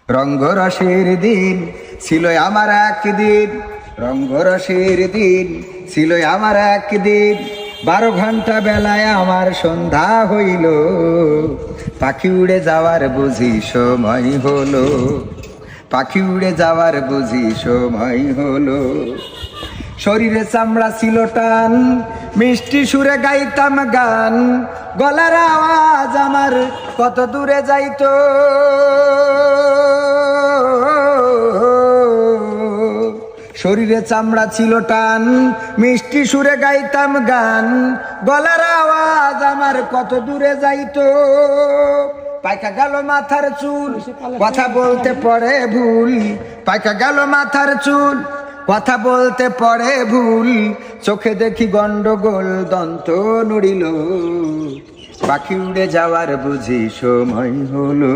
রঙ্গরসের দিন ছিল আমার একদিন, রঙ্গরসের দিন ছিল আমার একদিন। 12 ঘন্টা বেলায় আমার সন্ধ্যা হইল, পাখি উড়ে যাওয়ার বুঝি সময় হলো, পাখি উড়ে যাওয়ার বুঝি সময় হলো। শরীরে চামড়া ছিল টান, মিষ্টি সুরে গাইতাম গান, গলার আওয়াজ আমার কত দূরে যাইতো। শরীরে চামড়া ছিল টান, মিষ্টি সুরে গাইতাম গান, গলার আওয়াজ আমার কত দূরে যাইতো। পাইকা গেল মাথার চুল, কথা বলতে পড়ে ভুল, পাইকা গেল মাথার চুল, কথা বলতে পড়ে ভুল। চোখে দেখি গন্ডগোল, দন্ত নড়িল, পাখি উড়ে যাওয়ার বুঝি সময় হলো।